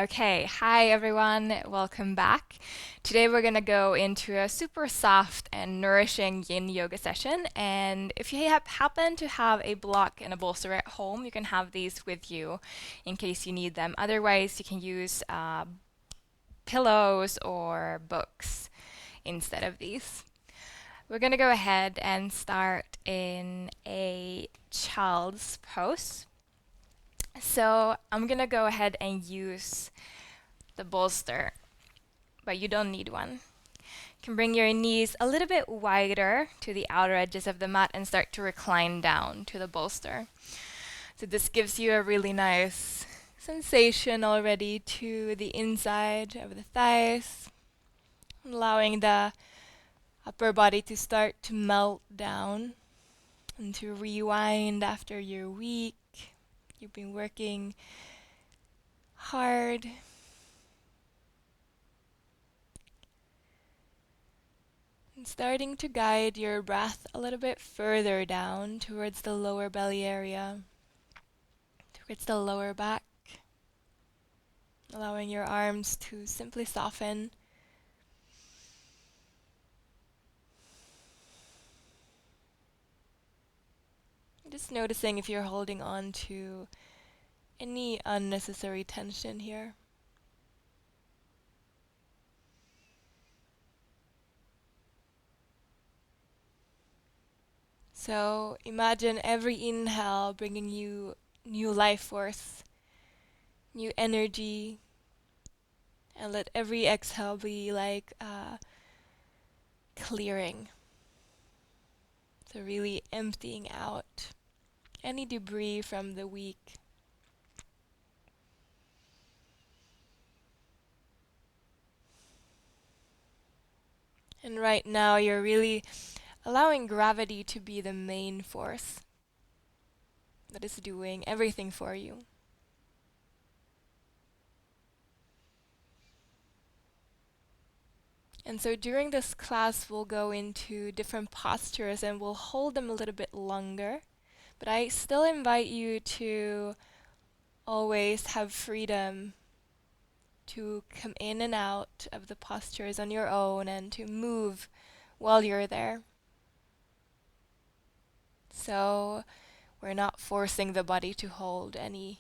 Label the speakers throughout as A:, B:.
A: Okay, hi everyone, welcome back. Today we're gonna go into a super soft and nourishing yin yoga session. And if you happen to have a block and a bolster at home, you can have these with you in case you need them. Otherwise, you can use pillows or books instead of these. We're gonna go ahead and start in a child's pose. So I'm gonna go ahead and use the bolster, but you don't need one. You can bring your knees a little bit wider to the outer edges of the mat and start to recline down to the bolster. So this gives you a really nice sensation already to the inside of the thighs, allowing the upper body to start to melt down and to rewind after your week. You've been working hard. And starting to guide your breath a little bit further down towards the lower belly area, towards the lower back, allowing your arms to simply soften. Just noticing if you're holding on to any unnecessary tension here. So imagine every inhale bringing you new life force, new energy, and let every exhale be like clearing. So really emptying out any debris from the week. And right now you're really allowing gravity to be the main force that is doing everything for you. And so during this class, we'll go into different postures and we'll hold them a little bit longer. But I still invite you to always have freedom to come in and out of the postures on your own and to move while you're there. So we're not forcing the body to hold any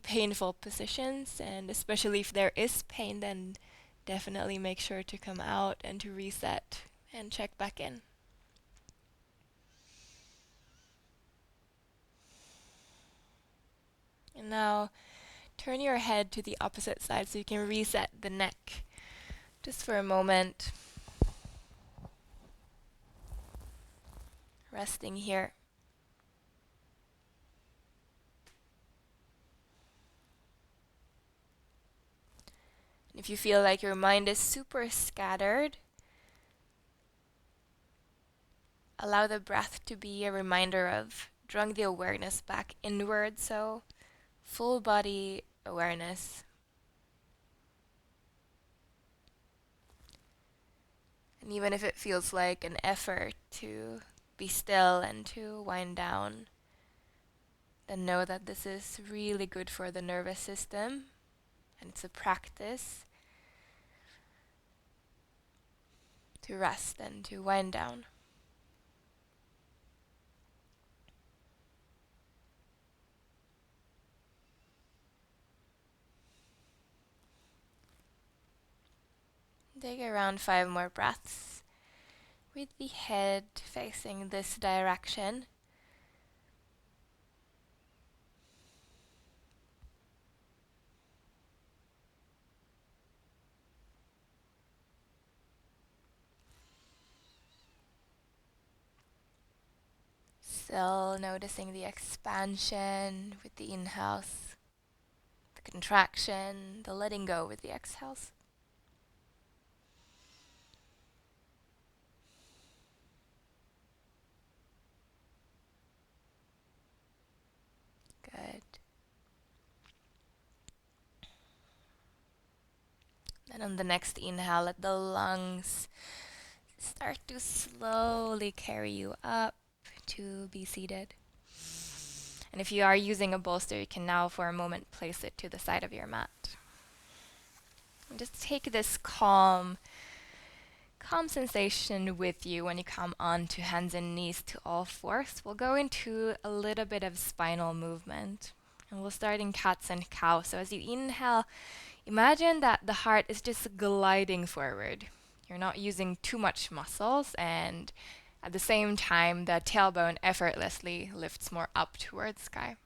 A: painful positions, and especially if there is pain, then definitely make sure to come out and to reset and check back in. And now turn your head to the opposite side so you can reset the neck just for a moment. Resting here. And if you feel like your mind is super scattered, allow the breath to be a reminder of drawing the awareness back inward, so full body awareness. And even if it feels like an effort to be still and to wind down, then know that this is really good for the nervous system, and it's a practice to rest and to wind down. Take around 5 more breaths with the head facing this direction. Still noticing the expansion with the inhales, the contraction, the letting go with the exhales. Good. And on the next inhale, let the lungs start to slowly carry you up to be seated. And if you are using a bolster, you can now for a moment place it to the side of your mat. And just take this calm sensation with you when you come onto hands and knees to all fours. We'll go into a little bit of spinal movement. And we'll start in cats and cows. So as you inhale, imagine that the heart is just gliding forward. You're not using too much muscles, and at the same time, the tailbone effortlessly lifts more up towards sky.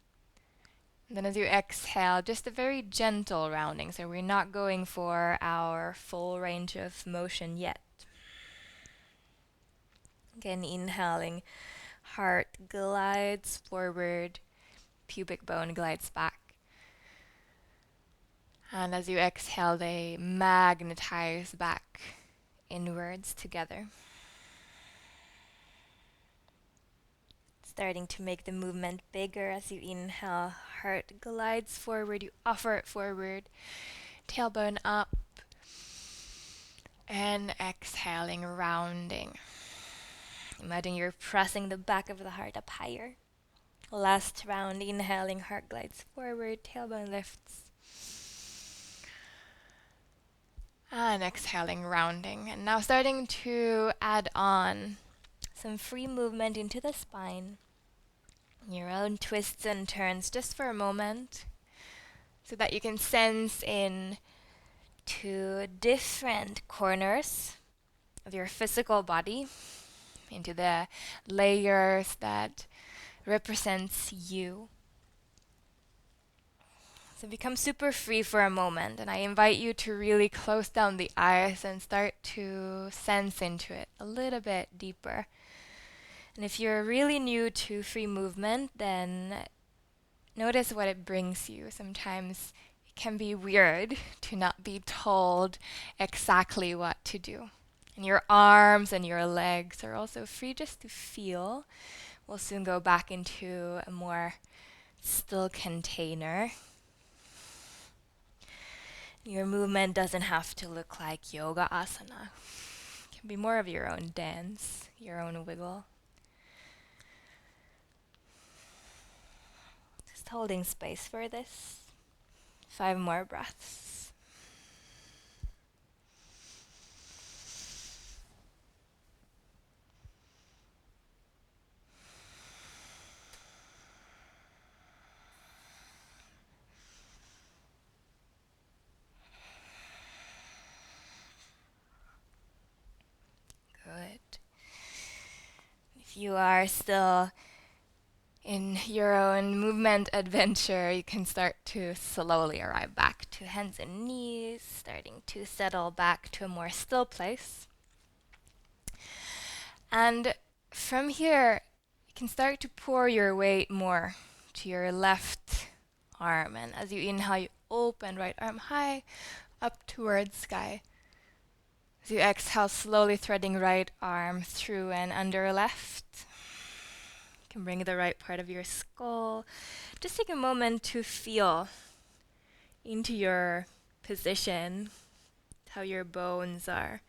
A: And then as you exhale, just a very gentle rounding. So we're not going for our full range of motion yet. Again, inhaling, heart glides forward, pubic bone glides back. And as you exhale, they magnetize back inwards together. Starting to make the movement bigger as you inhale, heart glides forward, you offer it forward, tailbone up, and exhaling, rounding. Imagine you're pressing the back of the heart up higher. Last round, inhaling, heart glides forward, tailbone lifts. And exhaling, rounding. And now starting to add on some free movement into the spine. Your own twists and turns just for a moment, so that you can sense in to different corners of your physical body, into the layers that represents you. So become super free for a moment, and I invite you to really close down the eyes and start to sense into it a little bit deeper. And if you're really new to free movement, then notice what it brings you. Sometimes it can be weird to not be told exactly what to do. And your arms and your legs are also free just to feel. We'll soon go back into a more still container. Your movement doesn't have to look like yoga asana. It can be more of your own dance, your own wiggle. Just holding space for this. 5 more breaths. Good. If you are still in your own movement adventure, you can start to slowly arrive back to hands and knees, starting to settle back to a more still place. And from here, you can start to pour your weight more to your left arm. And as you inhale, you open right arm high up towards sky. As you exhale, slowly threading right arm through and under left. You can bring the right part of your skull. Just take a moment to feel into your position, how your bones are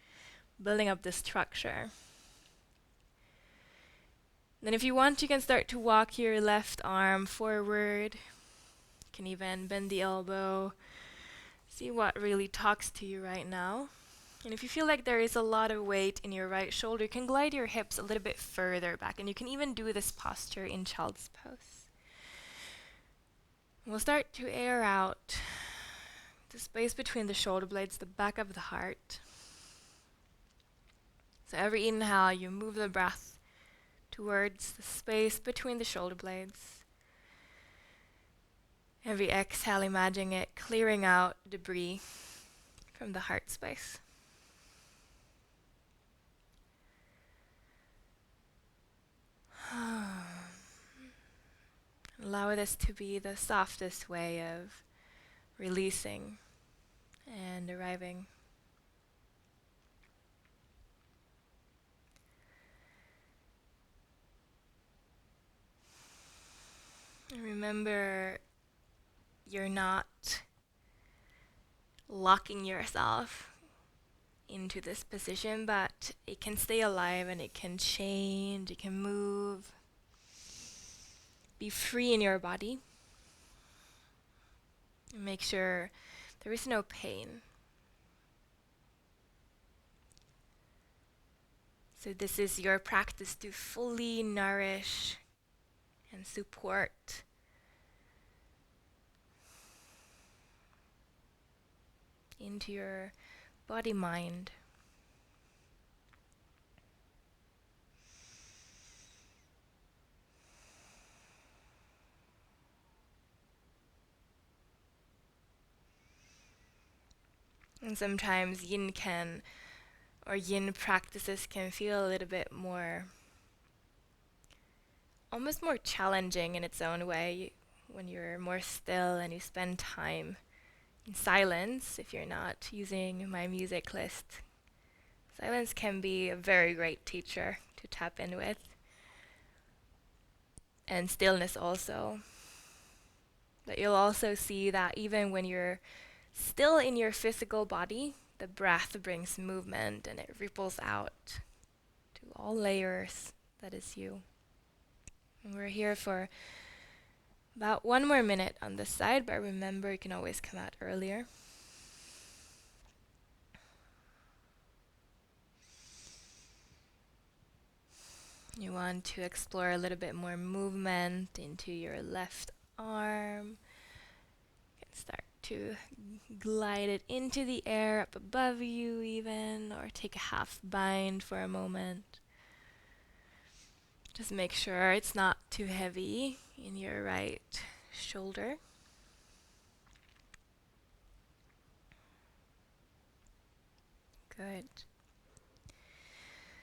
A: building up the structure. Then if you want, you can start to walk your left arm forward. You can even bend the elbow. See what really talks to you right now. And if you feel like there is a lot of weight in your right shoulder, you can glide your hips a little bit further back. And you can even do this posture in child's pose. We'll start to air out the space between the shoulder blades, the back of the heart. So every inhale, you move the breath towards the space between the shoulder blades. Every exhale, imagine it clearing out debris from the heart space. Allow this to be the softest way of releasing and arriving. And remember, you're not locking yourself into this position, but it can stay alive and it can change, it can move. Be free in your body. And make sure there is no pain. So this is your practice to fully nourish and support into your body-mind. And sometimes yin practices can feel a little bit more, almost more challenging in its own way when you're more still and you spend time in silence if you're not using my music list. Silence can be a very great teacher to tap in with. And stillness also. But you'll also see that even when you're still in your physical body, the breath brings movement and it ripples out to all layers that is you. And we're here for about 1 more minute on this side, but remember you can always come out earlier. You want to explore a little bit more movement into your left arm. You can start to glide it into the air up above you even, or take a half bind for a moment. Just make sure it's not too heavy in your right shoulder. Good.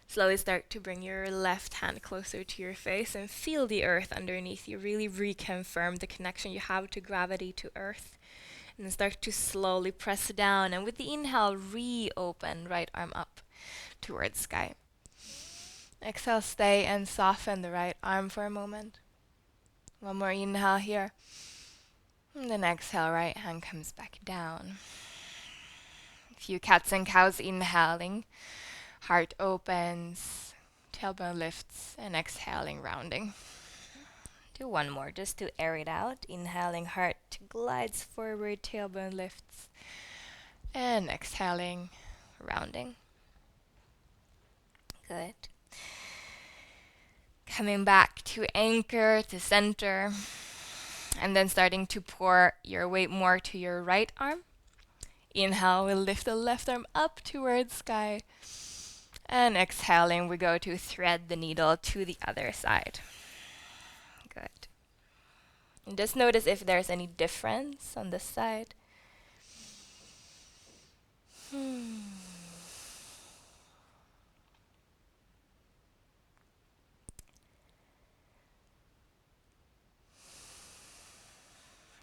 A: Slowly start to bring your left hand closer to your face and feel the earth underneath you. Really reconfirm the connection you have to gravity, to earth. And then start to slowly press down. And with the inhale, reopen right arm up towards sky. Exhale, stay and soften the right arm for a moment. 1 more inhale here. And then exhale, right hand comes back down. A few cats and cows inhaling. Heart opens, tailbone lifts, and exhaling, rounding. Do 1 more just to air it out. Inhaling, heart glides forward, tailbone lifts, and exhaling, rounding. Good. Coming back to anchor, to center, and then starting to pour your weight more to your right arm. Inhale, we'll lift the left arm up towards sky. And exhaling, we go to thread the needle to the other side. Good. And just notice if there's any difference on this side.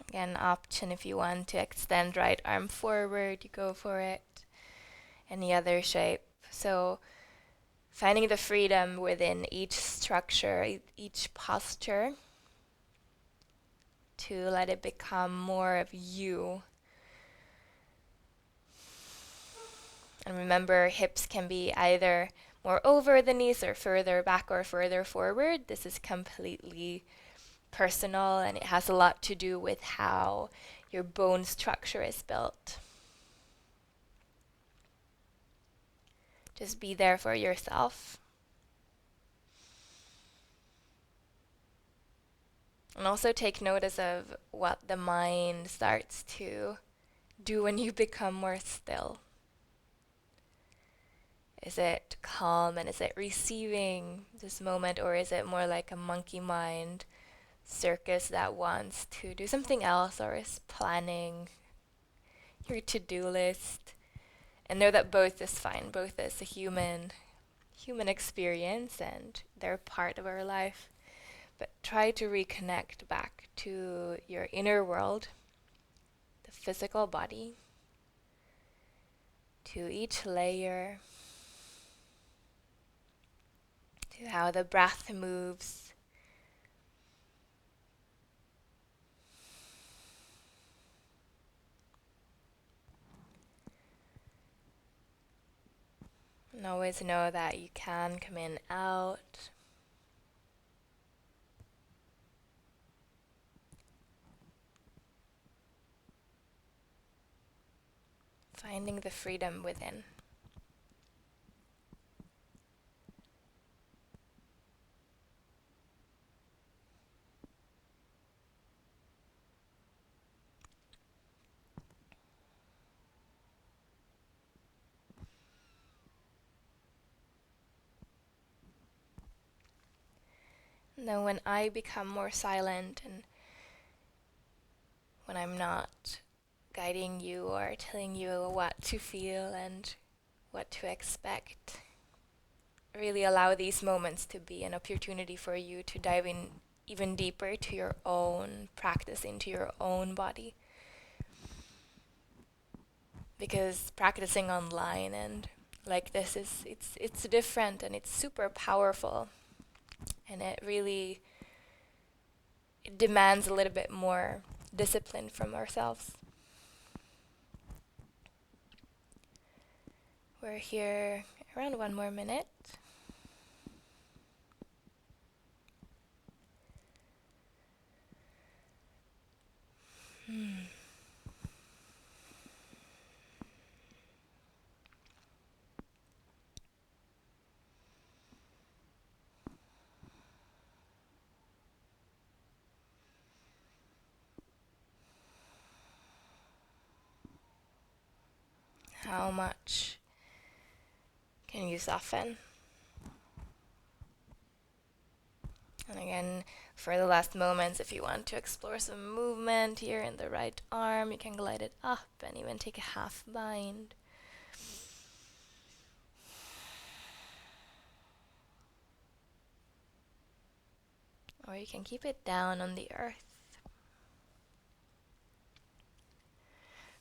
A: Again, option if you want to extend right arm forward, you go for it. Any other shape. So finding the freedom within each structure, each posture, to let it become more of you. And remember, hips can be either more over the knees or further back or further forward. This is completely personal, and it has a lot to do with how your bone structure is built. Just be there for yourself. And also take notice of what the mind starts to do when you become more still. Is it calm and is it receiving this moment, or is it more like a monkey mind circus that wants to do something else or is planning your to-do list? And know that both is fine. Both is a human experience, and they're part of our life. But try to reconnect back to your inner world, the physical body, to each layer, to how the breath moves. And always know that you can come in, out. Finding the freedom within. And then when I become more silent and when I'm not guiding you or telling you what to feel and what to expect, really allow these moments to be an opportunity for you to dive in even deeper to your own practice, into your own body. Because practicing online and like this it's different and it's super powerful, and it demands a little bit more discipline from ourselves. We're here around 1 more minute. How much can you soften? And again, for the last moments, if you want to explore some movement here in the right arm, you can glide it up and even take a half bind. Or you can keep it down on the earth.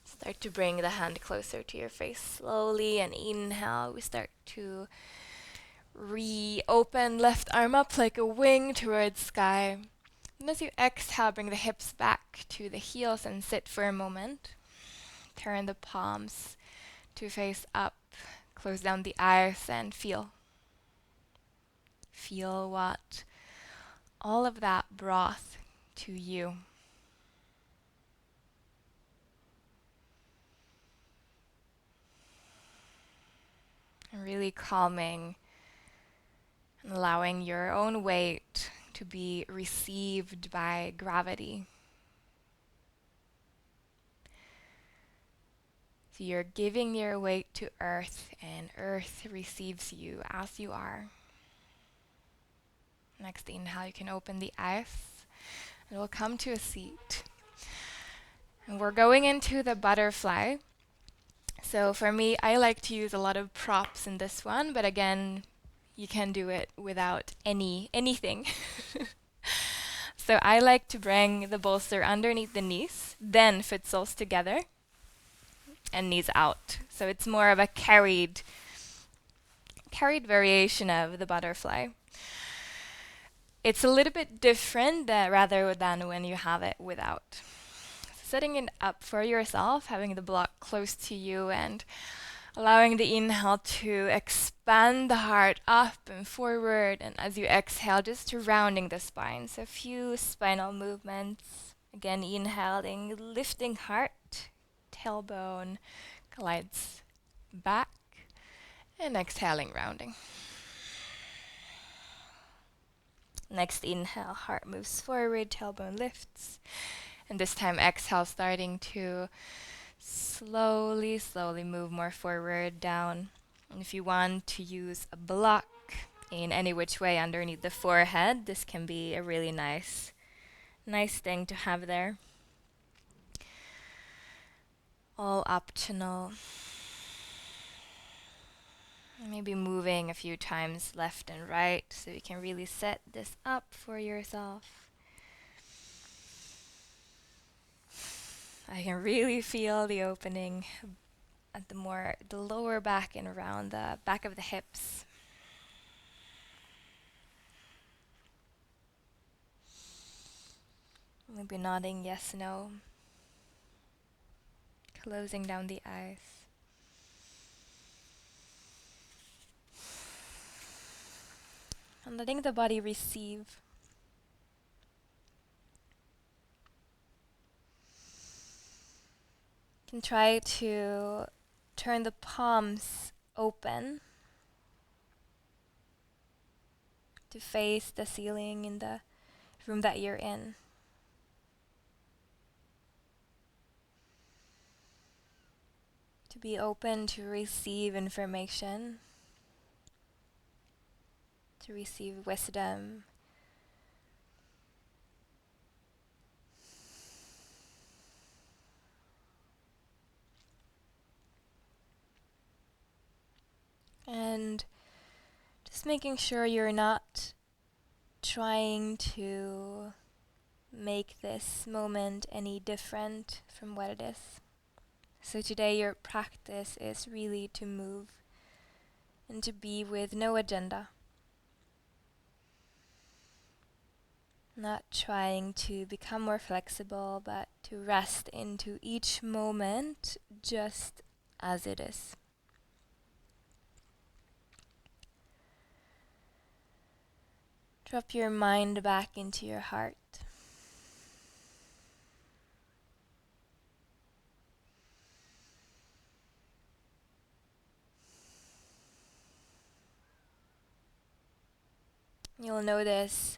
A: Start to bring the hand closer to your face slowly, and inhale, we start to reopen left arm up like a wing towards sky. And as you exhale, bring the hips back to the heels and sit for a moment. Turn the palms to face up. Close down the eyes and feel. Feel what all of that brought to you. And really calming and allowing your own weight to be received by gravity. So you're giving your weight to earth, and earth receives you as you are. Next inhale, you can open the eyes, and we'll come to a seat. And we're going into the butterfly. So for me, I like to use a lot of props in this one, but again, you can do it without anything. So I like to bring the bolster underneath the knees, then foot soles together, and knees out. So it's more of a carried variation of the butterfly. It's a little bit different rather than when you have it without. So setting it up for yourself, having the block close to you, and allowing the inhale to expand the heart up and forward, and as you exhale, just rounding the spine. So a few spinal movements. Again, inhaling, lifting heart, tailbone glides back, and exhaling, rounding. Next inhale, heart moves forward, tailbone lifts. And this time exhale, starting to slowly move more forward, down. And if you want to use a block in any which way underneath the forehead, this can be a really nice thing to have there. All optional. Maybe moving a few times left and right so you can really set this up for yourself. I can really feel the opening at the lower back and around the back of the hips. Maybe nodding yes, no. Closing down the eyes. And letting the body receive. You can try to turn the palms open to face the ceiling in the room that you're in. To be open to receive information, to receive wisdom, And just making sure you're not trying to make this moment any different from what it is. So today your practice is really to move and to be with no agenda. Not trying to become more flexible, but to rest into each moment just as it is. Drop your mind back into your heart. You'll notice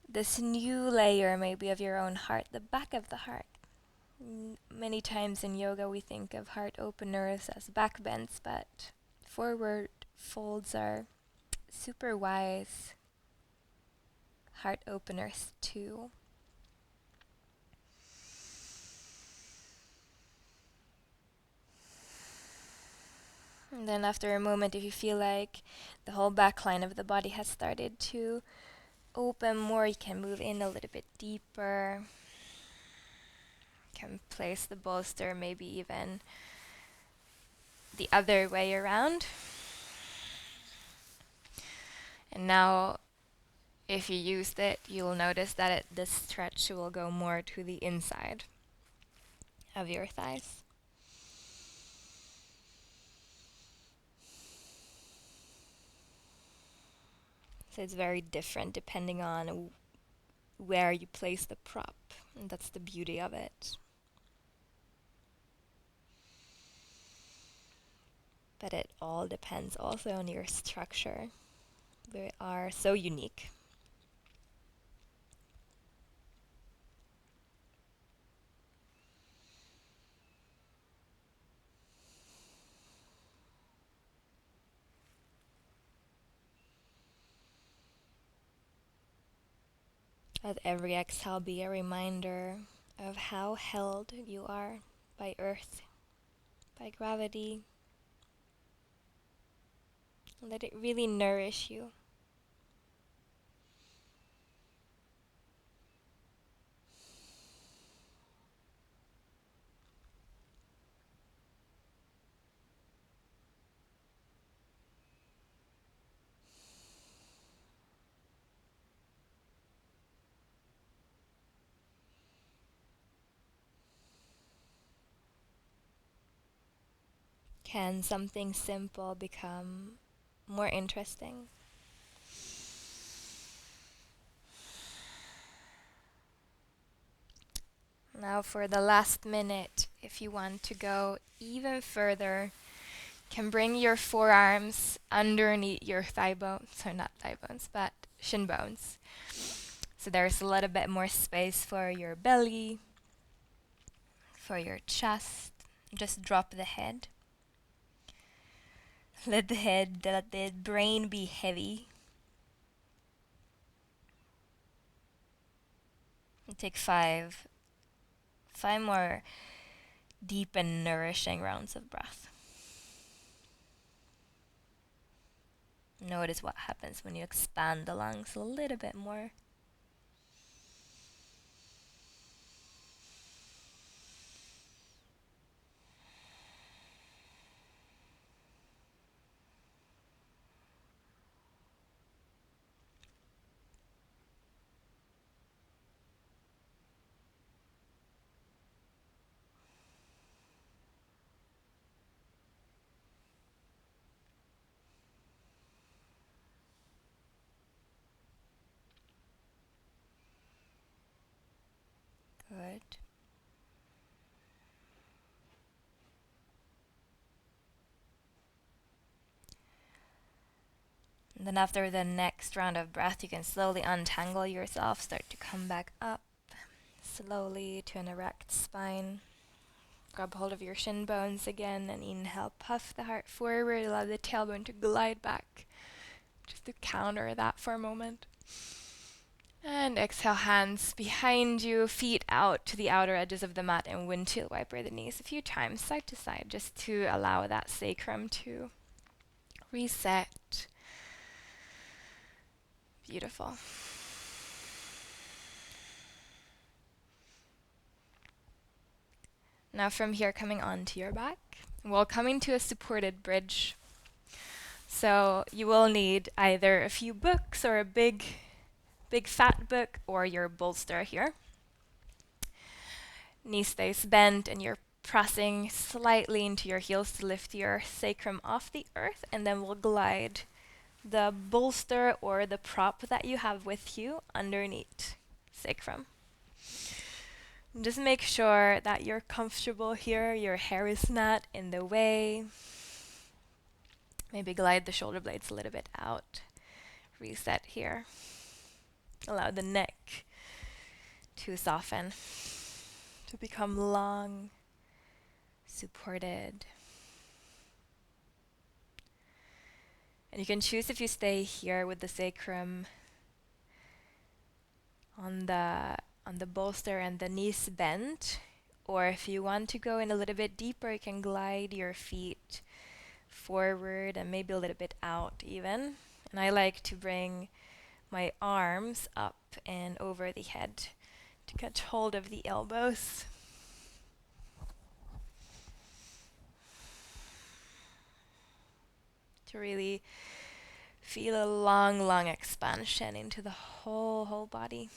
A: this new layer maybe of your own heart, the back of the heart. Many times in yoga we think of heart openers as back bends, but forward folds are super wise heart openers too. And then after a moment, if you feel like the whole back line of the body has started to open more, you can move in a little bit deeper. You can place the bolster maybe even the other way around. And now, if you used it, you'll notice that the stretch will go more to the inside of your thighs. So it's very different depending on where you place the prop. And that's the beauty of it. But it all depends also on your structure. They are so unique. Let every exhale be a reminder of how held you are by earth, by gravity. Let it really nourish you. Can something simple become more interesting? Now for the last minute, if you want to go even further, can bring your forearms underneath your thigh bones, so not thigh bones, but shin bones. So there's a little bit more space for your belly, for your chest. Just drop the head. Let the brain be heavy. And take five more deep and nourishing rounds of breath. Notice what happens when you expand the lungs a little bit more. Good. And then after the next round of breath, you can slowly untangle yourself, start to come back up slowly to an erect spine. Grab hold of your shin bones again and inhale, puff the heart forward, allow the tailbone to glide back, just to counter that for a moment. And exhale, hands behind you, feet out to the outer edges of the mat, and windshield wiper the knees a few times, side to side, just to allow that sacrum to reset. Beautiful. Now from here, coming onto your back, we'll come into a supported bridge. So you will need either a few books or a big fat book or your bolster here. Knee stays bent and you're pressing slightly into your heels to lift your sacrum off the earth, and then we'll glide the bolster or the prop that you have with you underneath sacrum. Just make sure that you're comfortable here, your hair is not in the way. Maybe glide the shoulder blades a little bit out. Reset here. Allow the neck to soften, to become long, supported. And you can choose if you stay here with the sacrum on the bolster and the knees bent, or if you want to go in a little bit deeper, you can glide your feet forward and maybe a little bit out even. And I like to bring my arms up and over the head to catch hold of the elbows. To really feel a long expansion into the whole body.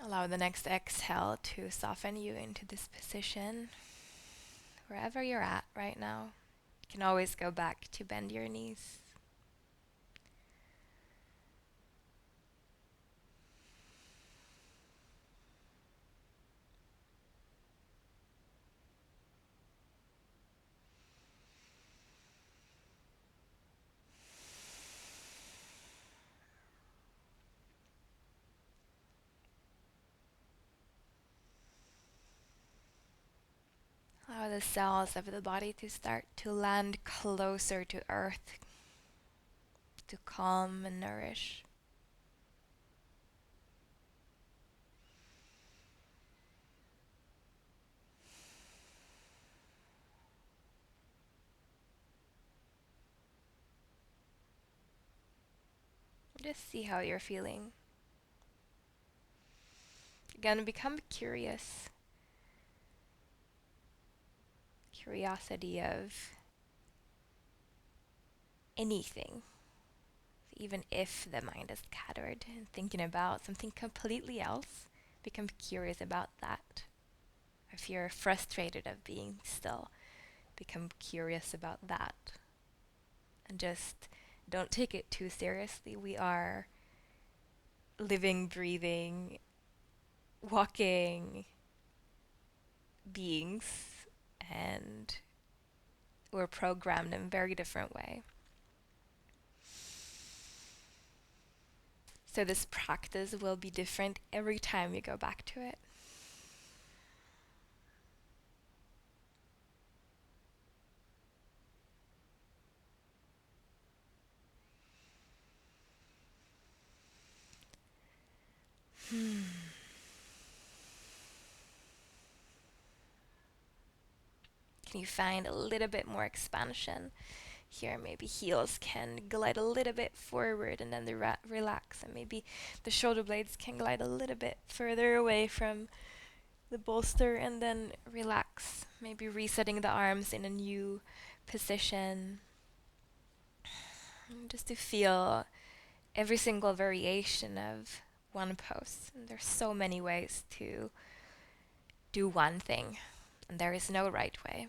A: Allow the next exhale to soften you into this position. Wherever you're at right now, you can always go back to bend your knees. Allow the cells of the body to start to land closer to earth, to calm and nourish. Just see how you're feeling. Again, become curious. Curiosity of anything. Even if the mind is scattered and thinking about something completely else, become curious about that. If you're frustrated of being still, become curious about that. And just don't take it too seriously. We are living, breathing, walking beings, and we're programmed in a very different way. So this practice will be different every time you go back to it. Can you find a little bit more expansion here? Maybe heels can glide a little bit forward and then they relax, and maybe the shoulder blades can glide a little bit further away from the bolster and then relax. Maybe resetting the arms in a new position. Just to feel every single variation of one pose. And there's so many ways to do one thing, and there is no right way.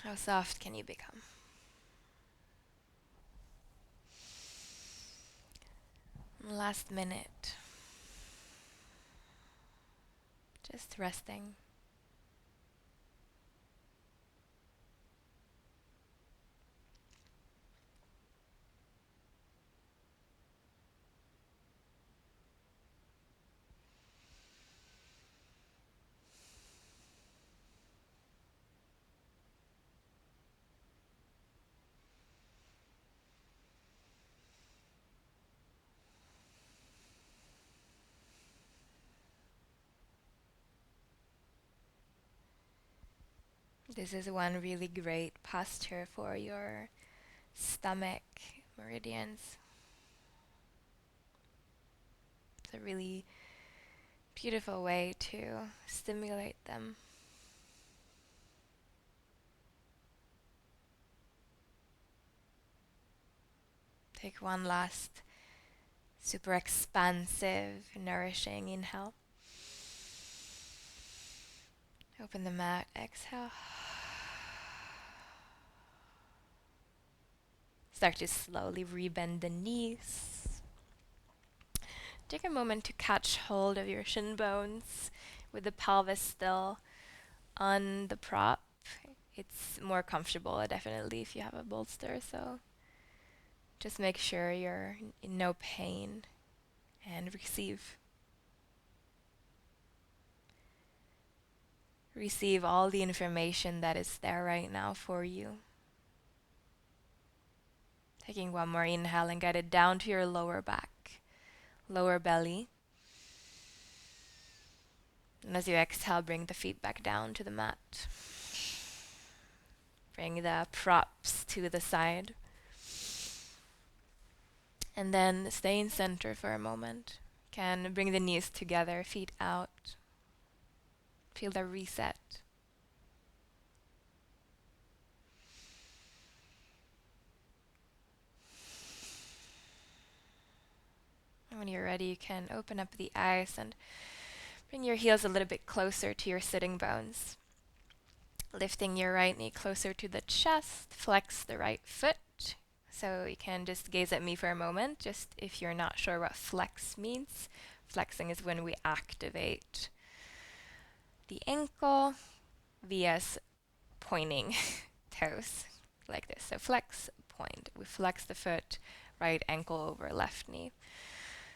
A: How soft can you become? Last minute. Just resting. This is one really great posture for your stomach meridians. It's a really beautiful way to stimulate them. Take one last super expansive, nourishing inhale. Open them out, exhale. Start to slowly rebend the knees. Take a moment to catch hold of your shin bones with the pelvis still on the prop. It's more comfortable, definitely, if you have a bolster, so just make sure you're in no pain and receive. Receive all the information that is there right now for you. Taking one more inhale and get it down to your lower back, lower belly. And as you exhale, bring the feet back down to the mat. Bring the props to the side. And then stay in center for a moment. Can bring the knees together, feet out. Feel the reset. And when you're ready, you can open up the eyes and bring your heels a little bit closer to your sitting bones. Lifting your right knee closer to the chest, flex the right foot. So you can just gaze at me for a moment, just if you're not sure what flex means. Flexing is when we activate the ankle via pointing toes, like this. So flex, point. We flex the foot, right ankle over left knee.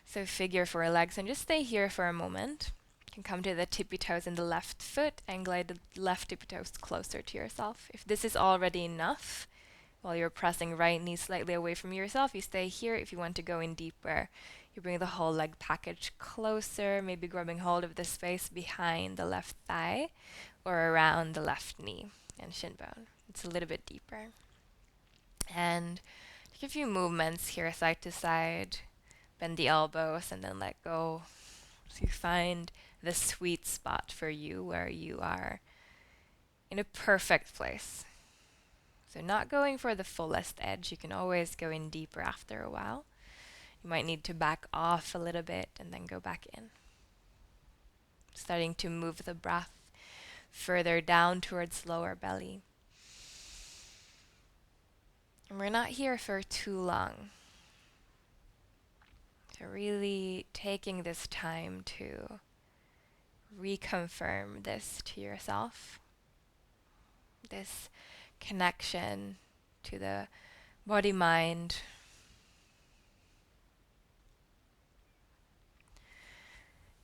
A: So figure 4 legs and just stay here for a moment. You can come to the tippy toes in the left foot and glide the left tippy toes closer to yourself. If this is already enough, while you're pressing right knee slightly away from yourself, you stay here. If you want to go in deeper, you bring the whole leg package closer, maybe grabbing hold of the space behind the left thigh or around the left knee and shin bone. It's a little bit deeper. And take a few movements here, side to side. Bend the elbows and then let go. So you find the sweet spot for you where you are in a perfect place. So not going for the fullest edge. You can always go in deeper after a while. You might need to back off a little bit and then go back in. Starting to move the breath further down towards lower belly. And we're not here for too long. So really taking this time to reconfirm this to yourself. This connection to the body-mind.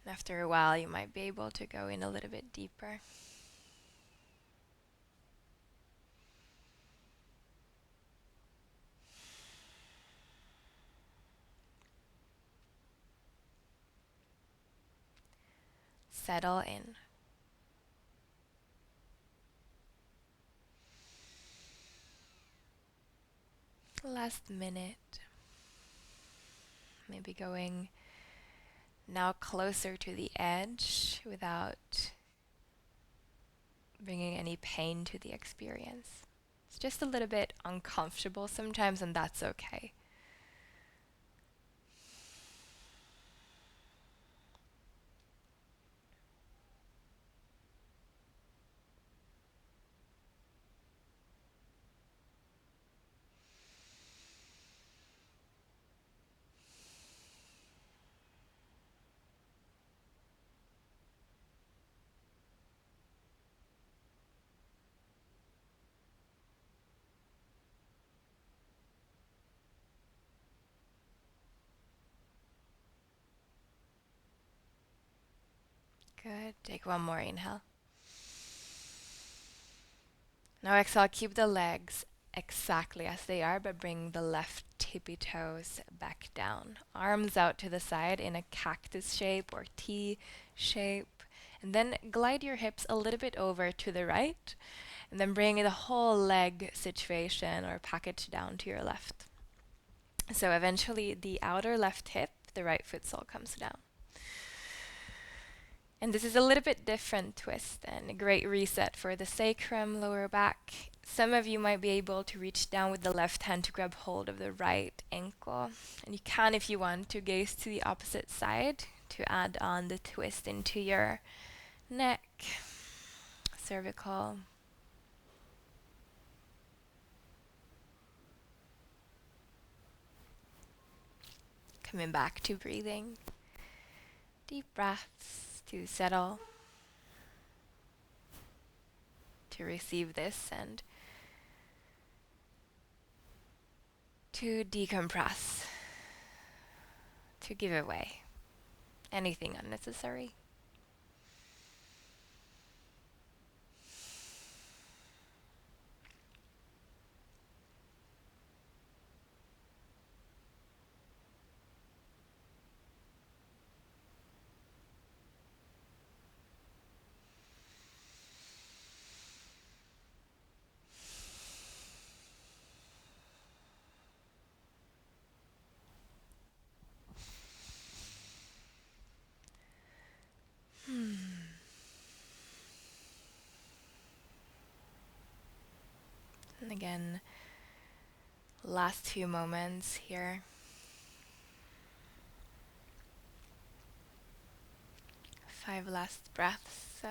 A: And after a while, you might be able to go in a little bit deeper. Settle in. Last minute. Maybe going now closer to the edge without bringing any pain to the experience. It's just a little bit uncomfortable sometimes, and that's okay. Good. Take one more inhale. Now exhale, keep the legs exactly as they are, but bring the left tippy toes back down. Arms out to the side in a cactus shape or T shape. And then glide your hips a little bit over to the right And then bring the whole leg situation or package down to your left. So eventually the outer left hip, the right foot sole comes down. And this is a little bit different twist and a great reset for the sacrum, lower back. Some of you might be able to reach down with the left hand to grab hold of the right ankle. And you can, if you want, to gaze to the opposite side to add on the twist into your neck, cervical. Coming back to breathing. Deep breaths to settle, to receive this, and to decompress, to give away anything unnecessary. And again, last few moments here. 5 last breaths, so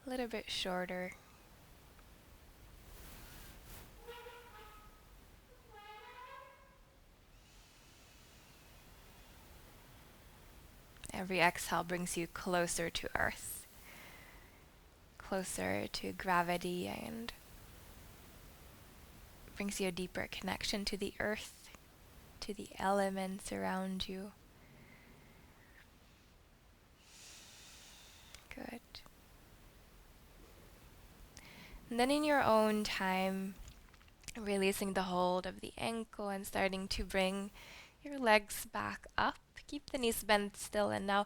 A: a little bit shorter. Every exhale brings you closer to earth, closer to gravity, and brings you a deeper connection to the earth, to the elements around you. Good. And then in your own time, releasing the hold of the ankle and starting to bring your legs back up. Keep the knees bent still, and now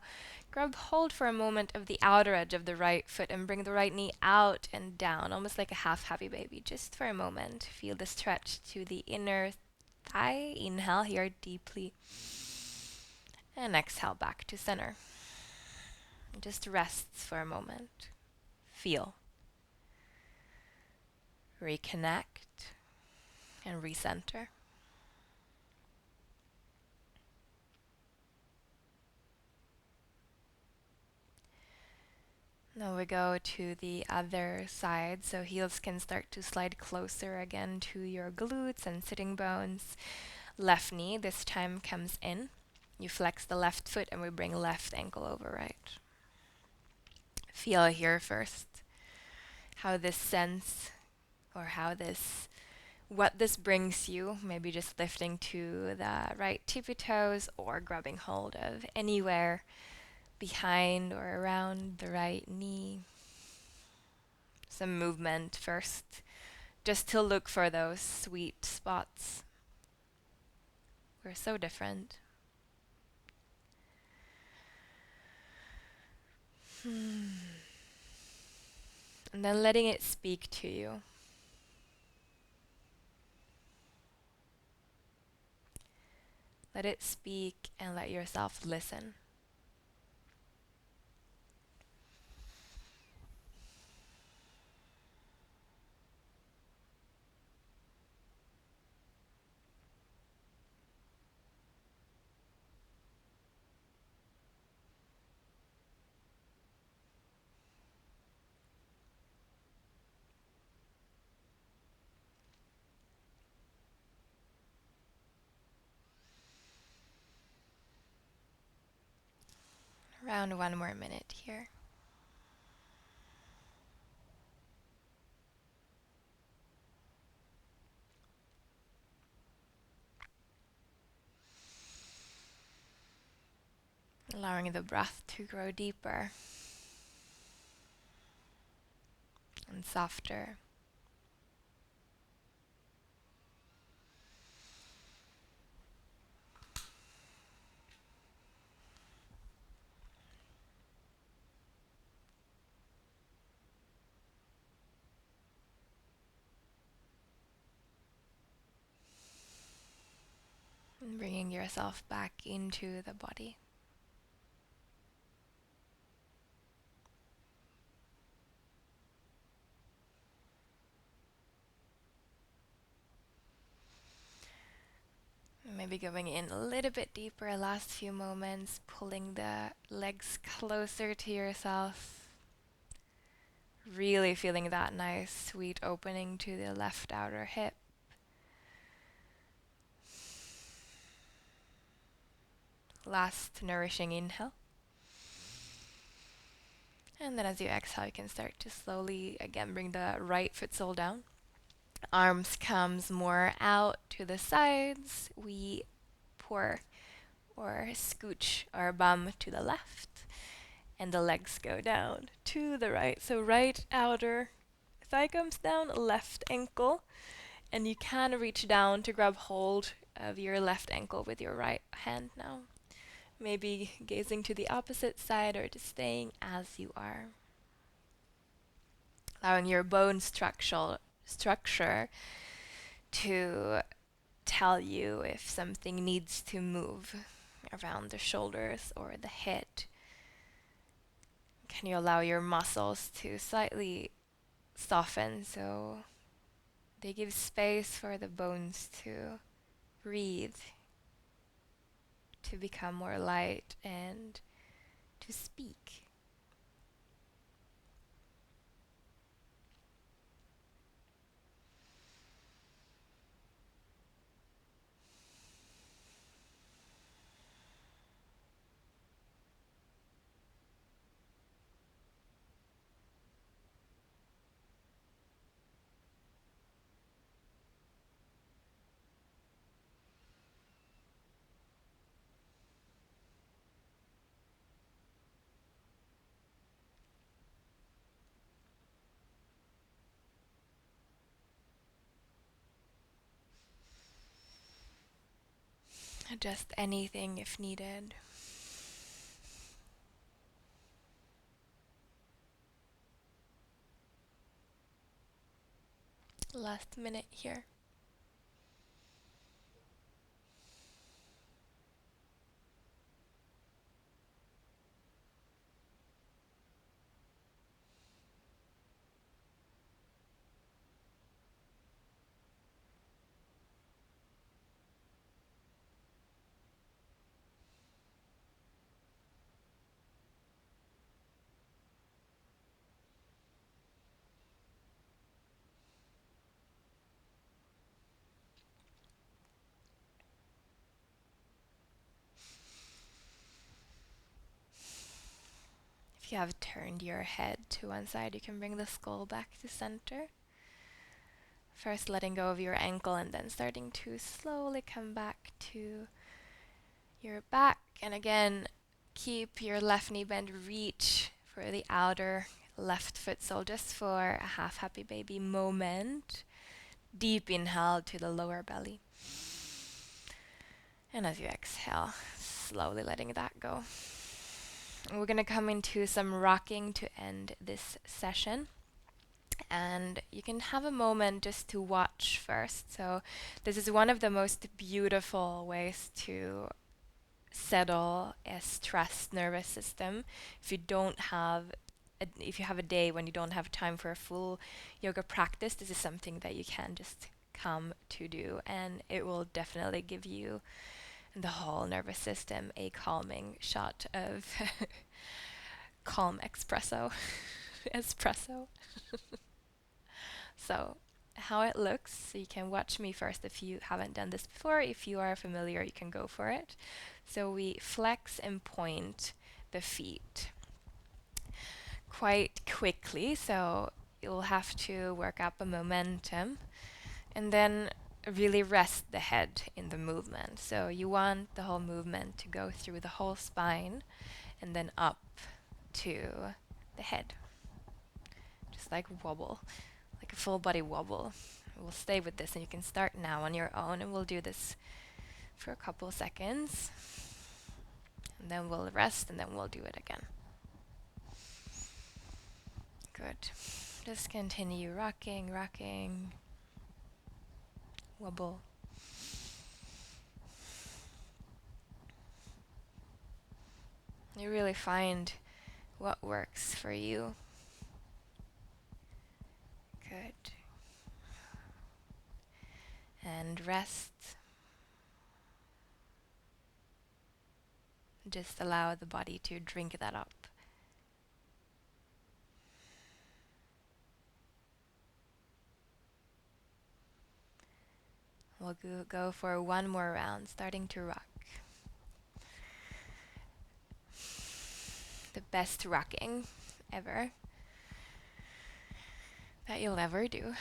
A: grab hold for a moment of the outer edge of the right foot and bring the right knee out and down, almost like a half happy baby, just for a moment. Feel the stretch to the inner thigh. Inhale here deeply, and exhale back to center. Just rests for a moment. Feel. Reconnect and recenter. Now we go to the other side, so heels can start to slide closer again to your glutes and sitting bones. Left knee this time comes in. You flex the left foot and we bring left ankle over right. Feel here first how this sense or what this brings you, maybe just lifting to the right tippy toes or grabbing hold of anywhere behind or around the right knee. Some movement first, just to look for those sweet spots. We're so different. And then letting it speak to you. Let it speak and let yourself listen. Around 1 more minute here. Allowing the breath to grow deeper and softer. And bringing yourself back into the body. Maybe going in a little bit deeper, last few moments, pulling the legs closer to yourself. Really feeling that nice, sweet opening to the left outer hip. Last nourishing inhale. And then as you exhale, you can start to slowly, again, bring the right foot sole down. Arms comes more out to the sides. We pour or scooch our bum to the left. And the legs go down to the right. So right outer thigh comes down, left ankle. And you can reach down to grab hold of your left ankle with your right hand now. Maybe gazing to the opposite side or just staying as you are. Allowing your bone structure to tell you if something needs to move around the shoulders or the head. Can you allow your muscles to slightly soften so they give space for the bones to breathe, to become more light and to speak. Adjust anything if needed. Last minute here. If you have turned your head to one side, you can bring the skull back to center. First letting go of your ankle and then starting to slowly come back to your back. And again, keep your left knee bent, reach for the outer left foot sole just for a half happy baby moment. Deep inhale to the lower belly. And as you exhale, slowly letting that go. We're going to come into some rocking to end this session. And you can have a moment just to watch first. So this is one of the most beautiful ways to settle a stressed nervous system. If you have a day when you don't have time for a full yoga practice, this is something that you can just come to do, and it will definitely give you and the whole nervous system a calming shot of calm espresso. espresso. So how it looks, so you can watch me first if you haven't done this before. If you are familiar, you can go for it. So we flex and point the feet quite quickly, so you'll have to work up a momentum and then really rest the head in the movement. So you want the whole movement to go through the whole spine and then up to the head. Just like wobble, like a full body wobble. We'll stay with this and you can start now on your own, and we'll do this for a couple seconds. And then we'll rest and then we'll do it again. Good. Just continue rocking, rocking. Wobble. You really find what works for you. Good. And rest. Just allow the body to drink that up. We'll go for one more round, starting to rock. The best rocking ever that you'll ever do.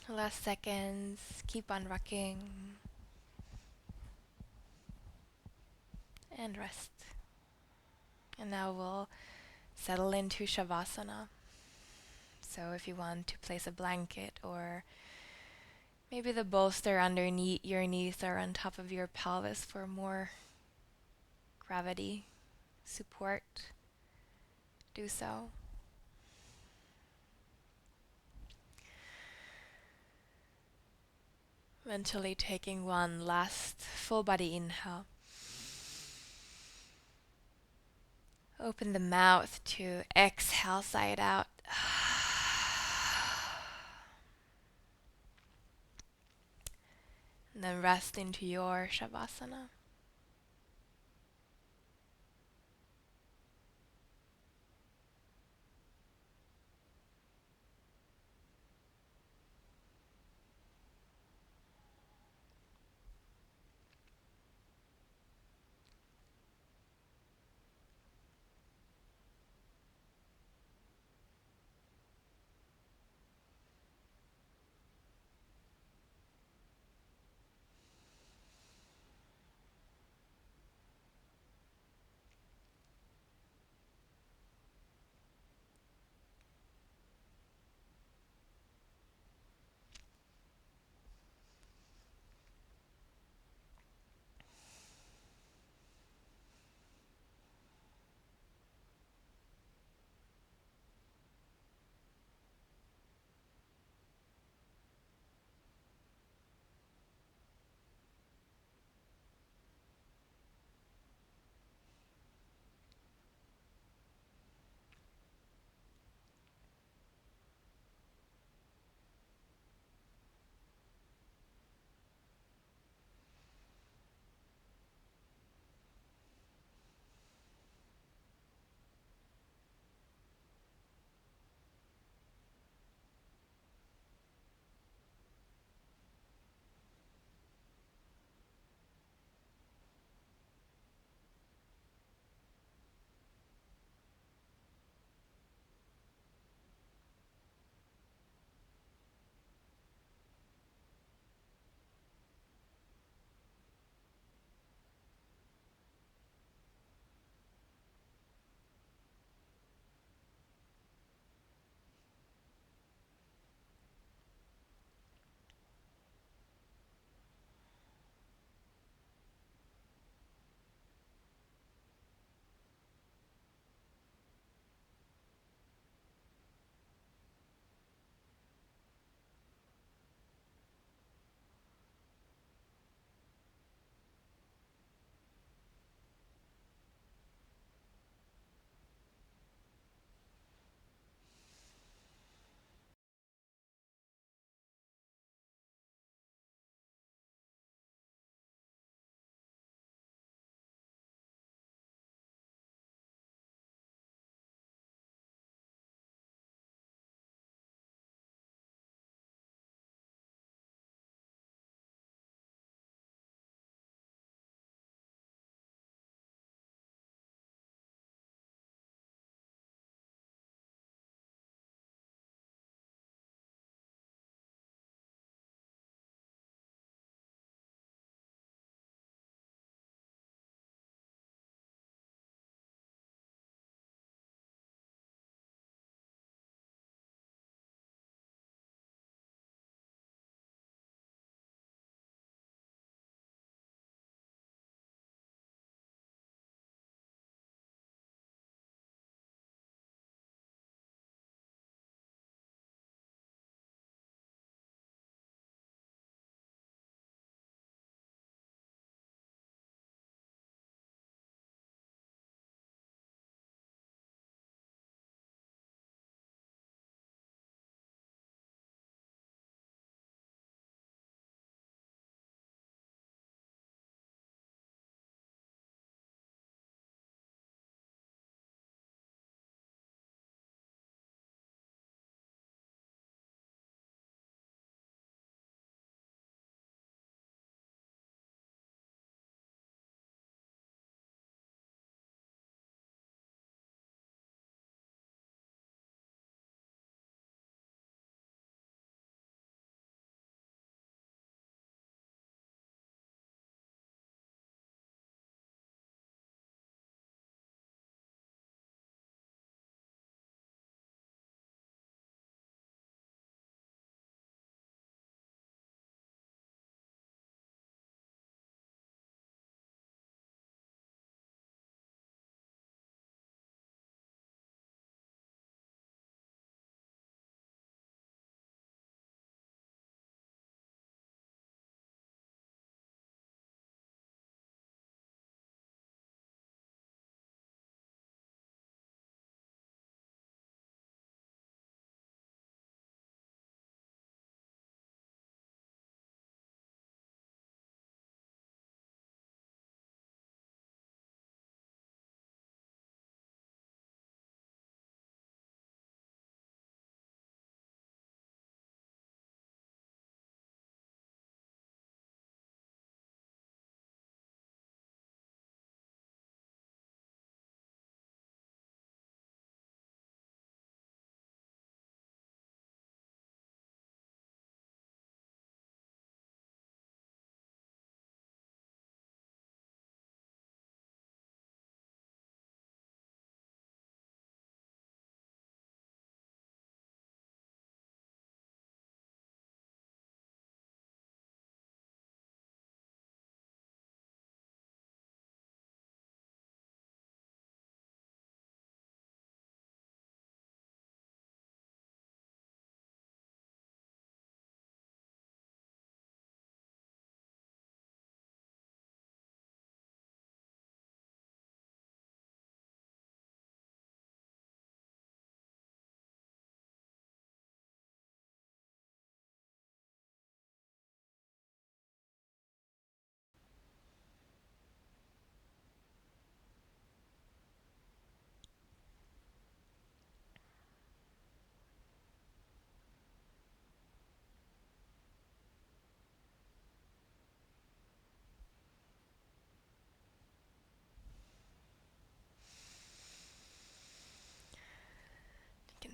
A: Last seconds, keep on rocking. And rest. And now we'll settle into Shavasana. So if you want to place a blanket or maybe the bolster underneath your knees or on top of your pelvis for more gravity support, do so. Mentally taking one last full body inhale. Open the mouth to exhale side out. And then rest into your Shavasana.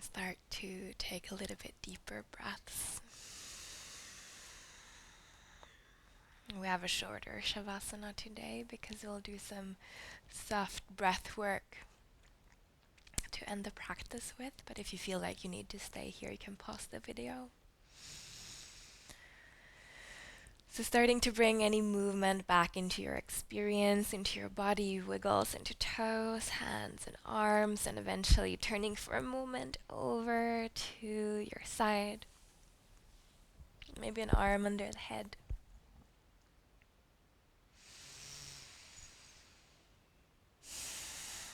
A: start to take a little bit deeper breaths. We have a shorter Shavasana today because we'll do some soft breath work to end the practice with, but if you feel like you need to stay here, you can pause the video. So starting to bring any movement back into your experience, into your body, wiggles into toes, hands and arms, and eventually turning for a moment over to your side. Maybe an arm under the head.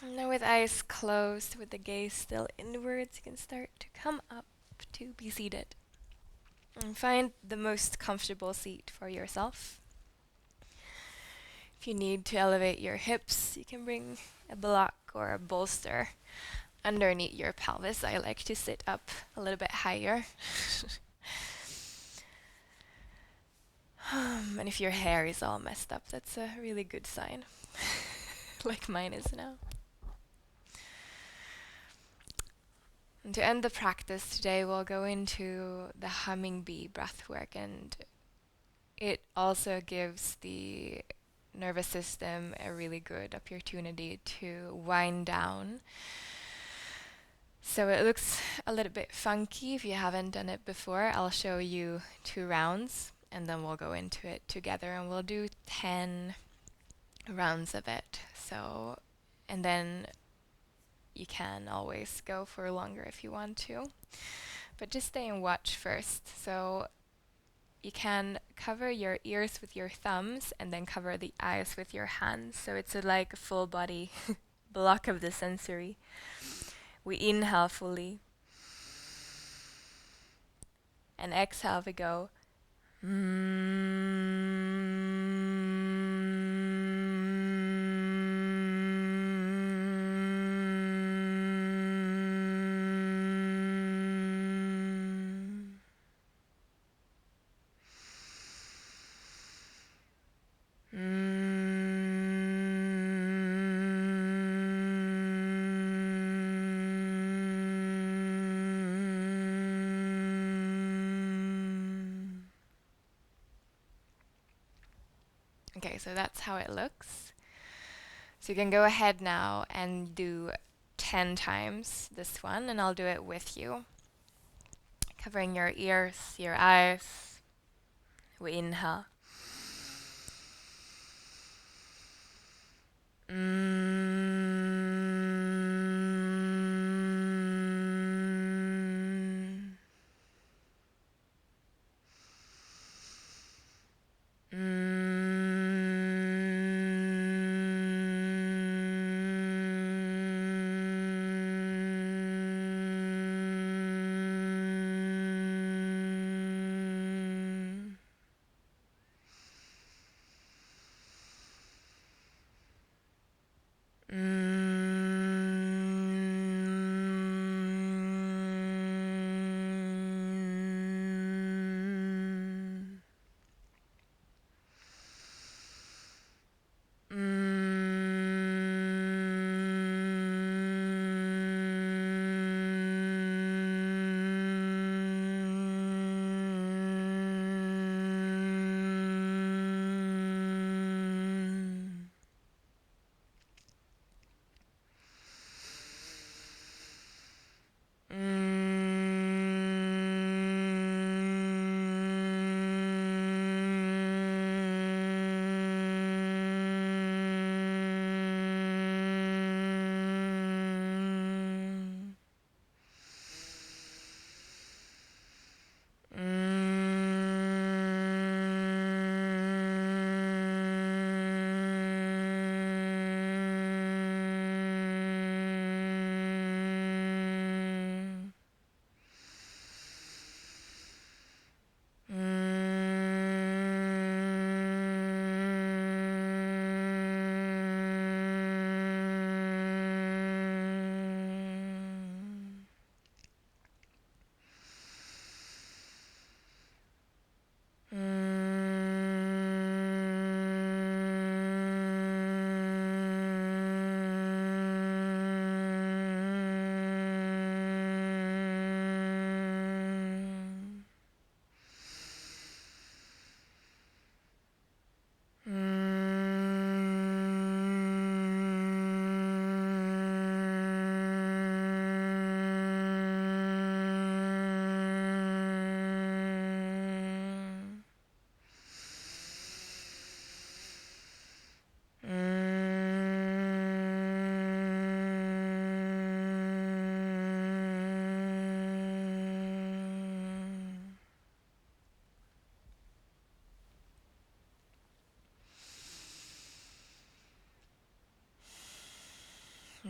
A: And now with eyes closed, with the gaze still inwards, you can start to come up to be seated. And find the most comfortable seat for yourself. If you need to elevate your hips, you can bring a block or a bolster underneath your pelvis. I like to sit up a little bit higher. And if your hair is all messed up, that's a really good sign. Like mine is now. And to end the practice today, we'll go into the humming bee breath work, and it also gives the nervous system a really good opportunity to wind down. So it looks a little bit funky if you haven't done it before. I'll show you 2 rounds and then we'll go into it together, and we'll do 10 rounds of it. So, and then you can always go for longer if you want to, but just stay and watch first. So you can cover your ears with your thumbs and then cover the eyes with your hands. So it's like a full body block of the sensory. We inhale fully. And exhale, we go. Okay, so that's how it looks. So you can go ahead now and do 10 times this one, and I'll do it with you. Covering your ears, your eyes. We inhale.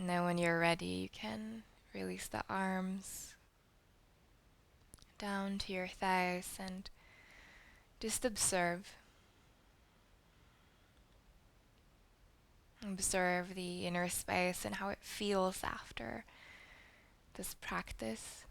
A: And then when you're ready, you can release the arms down to your thighs and just observe. Observe the inner space and how it feels after this practice.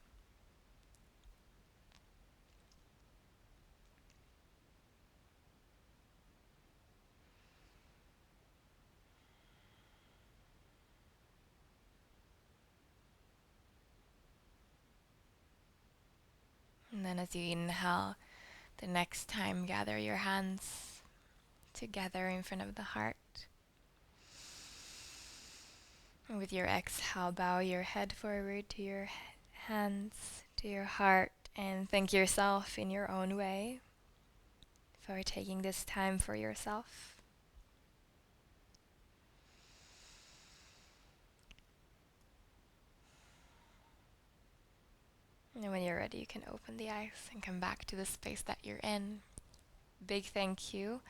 A: And then as you inhale, the next time gather your hands together in front of the heart. And with your exhale, bow your head forward to your hands, to your heart, and thank yourself in your own way for taking this time for yourself. And when you're ready, you can open the eyes and come back to the space that you're in. Big thank you,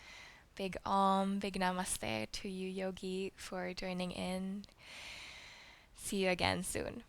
A: big big namaste to you, Yogi, for joining in. See you again soon.